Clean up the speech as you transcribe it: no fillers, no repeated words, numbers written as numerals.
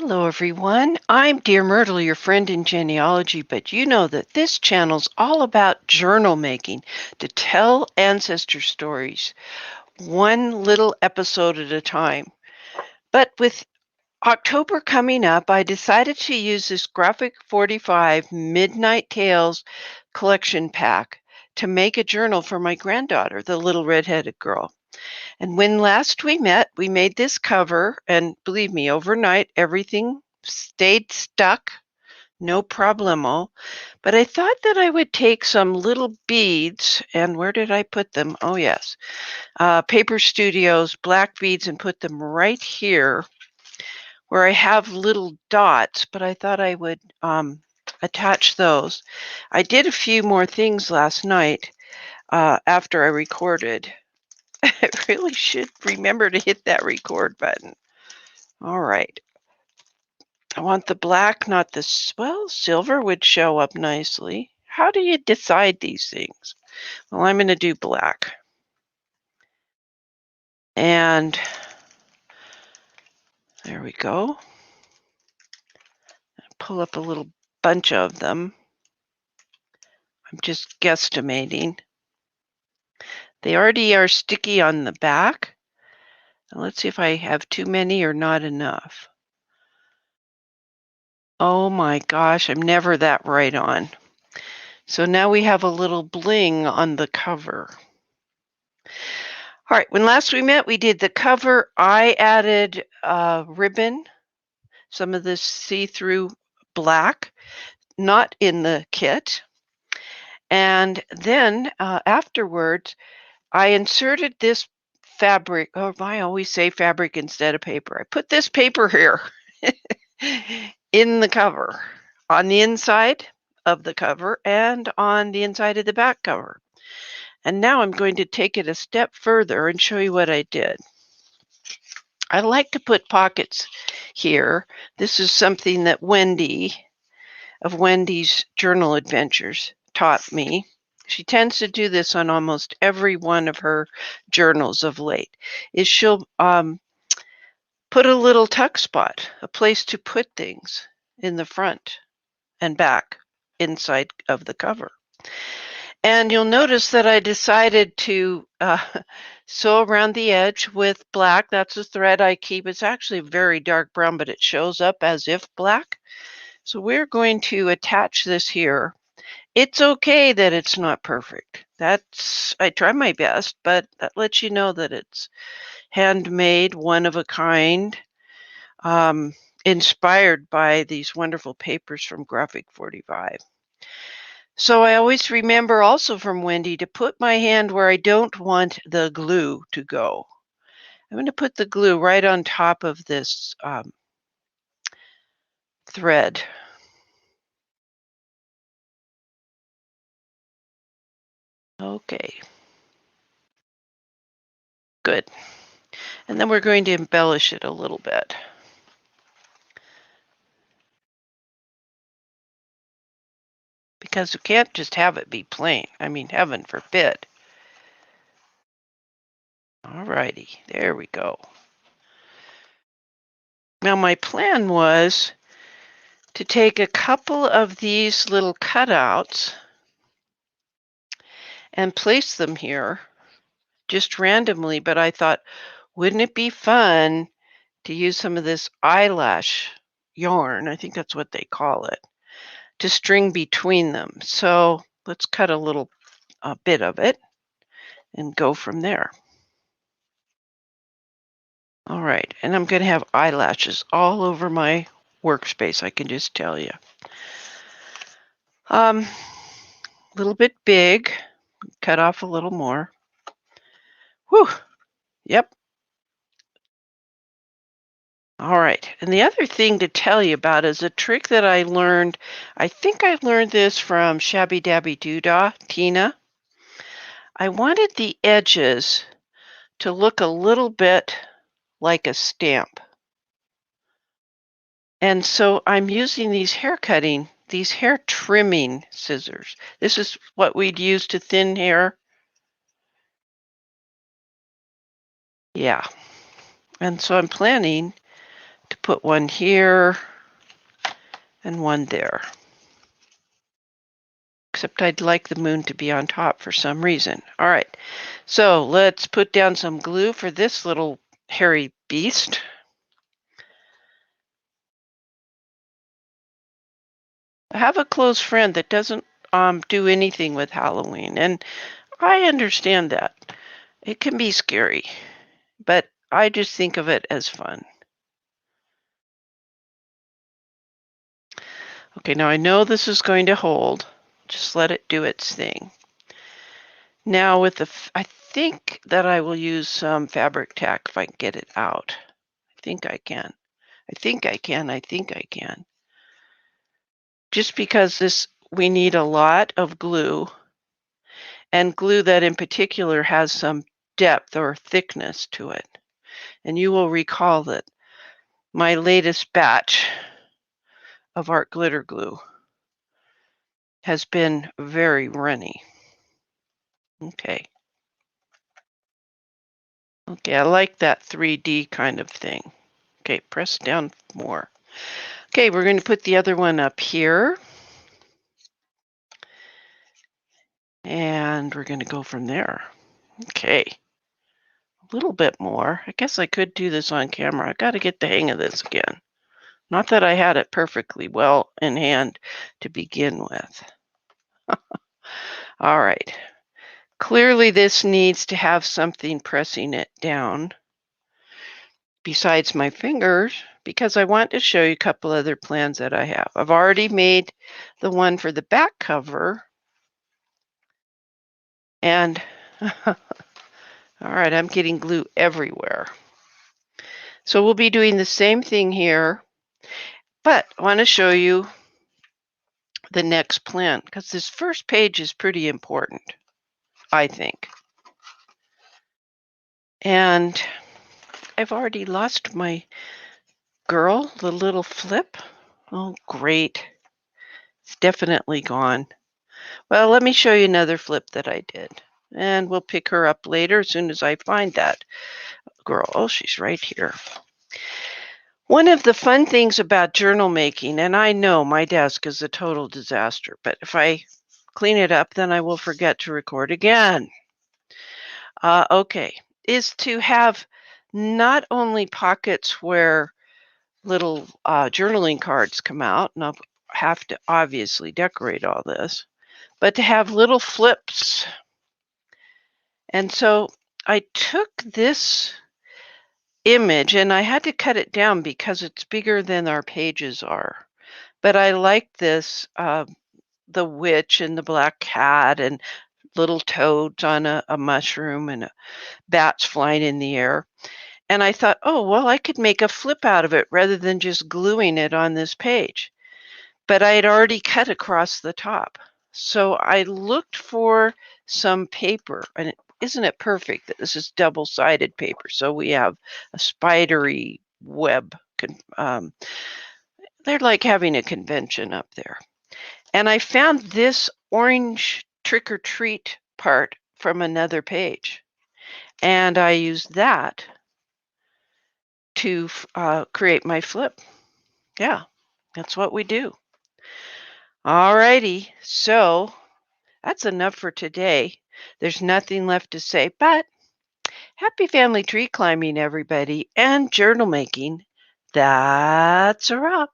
Hello, everyone. I'm DearMYRTLE, your friend in genealogy, but you know that this channel's all about journal making to tell ancestor stories, one little episode at a time. But with October coming up, I decided to use this Graphic 45 Midnight Tales collection pack to make a journal for my granddaughter, the little redheaded girl. And when last we met, we made this cover, and believe me, overnight everything stayed stuck, no problemo. But I thought that I would take some little beads, and where did I put them? Oh, yes, Paper Studios black beads, and put them right here where I have little dots, but I thought I would attach those. I did a few more things last night after I recorded. I really should remember to hit that record button. All right. I want the black, not the, well, silver would show up nicely. How do you decide these things? Well, I'm going to do black. And there we go. Pull up a little bunch of them. I'm just guesstimating. They already are sticky on the back. Now let's see if I have too many or not enough. Oh my gosh, I'm never that right on. So now we have a little bling on the cover. All right, when last we met, we did the cover. I added ribbon, some of this see-through black, not in the kit. And then afterwards, I inserted this fabric. Oh, I always say fabric instead of paper. I put this paper here in the cover, on the inside of the cover and on the inside of the back cover. And now I'm going to take it a step further and show you what I did. I like to put pockets here. This is something that Wendy of Wendy's Journal Adventures taught me. She tends to do this on almost every one of her journals of late, is she'll put a little tuck spot, a place to put things in the front and back inside of the cover. And you'll notice that I decided to sew around the edge with black. That's a thread I keep. It's actually very dark brown, but it shows up as if black. So we're going to attach this here. It's okay that it's not perfect. I try my best, but that lets you know that it's handmade, one of a kind, inspired by these wonderful papers from Graphic 45. So I always remember also from Wendy to put my hand where I don't want the glue to go. I'm going to put the glue right on top of this thread. Okay. Good. And then we're going to embellish it a little bit. Because you can't just have it be plain. I mean, heaven forbid. All righty, there we go. Now my plan was to take a couple of these little cutouts and place them here just randomly, but I thought, wouldn't it be fun to use some of this eyelash yarn, I think that's what they call it, to string between them. So let's cut a little bit of it and go from there. All right, and I'm going to have eyelashes all over my workspace, I can just tell you. A little bit big, cut off a little more. Whew, yep. All right, and the other thing to tell you about is a trick that I learned. I think I learned this from Shabby Dabby Doodah, Tina. I wanted the edges to look a little bit like a stamp. And so I'm using these hair trimming scissors. This is what we'd use to thin hair. Yeah. And so I'm planning to put one here and one there. Except I'd like the moon to be on top for some reason. All right, so let's put down some glue for this little hairy beast. I have a close friend that doesn't do anything with Halloween, and I understand that. It can be scary, but I just think of it as fun. Okay, now I know this is going to hold. Just let it do its thing. Now with the, I think that I will use some fabric tack if I can get it out. I think I can. I think I can. I think I can. Just because this, we need a lot of glue, and glue that in particular has some depth or thickness to it. And you will recall that my latest batch of art glitter glue has been very runny. Okay. Okay, I like that 3D kind of thing. Okay, press down more. Okay, we're going to put the other one up here. And we're going to go from there. Okay. A little bit more. I guess I could do this on camera. I got to get the hang of this again. Not that I had it perfectly well in hand to begin with. All right. Clearly this needs to have something pressing it down besides my fingers, because I want to show you a couple other plans that I have. I've already made the one for the back cover. And all right, I'm getting glue everywhere. So we'll be doing the same thing here, but I want to show you the next plan because this first page is pretty important, I think. And I've already lost my girl, the little flip. Oh, great. It's definitely gone. Well, let me show you another flip that I did. And we'll pick her up later as soon as I find that girl. Oh, she's right here. One of the fun things about journal making, and I know my desk is a total disaster, but if I clean it up, then I will forget to record again. Okay, is to have not only pockets where little journaling cards come out, and I'll have to obviously decorate all this, but to have little flips. And so I took this image and I had to cut it down because it's bigger than our pages are. But I like this, the witch and the black cat and little toads on a mushroom and bats flying in the air. And I thought, oh, well, I could make a flip out of it rather than just gluing it on this page. But I had already cut across the top. So I looked for some paper, and isn't it perfect that this is double-sided paper? So we have a spidery web. They're like having a convention up there. And I found this orange trick or treat part from another page. And I used that to create my flip. Yeah, that's what we do. All righty, so that's enough for today. There's nothing left to say, but happy family tree climbing, everybody, and journal making. That's a wrap.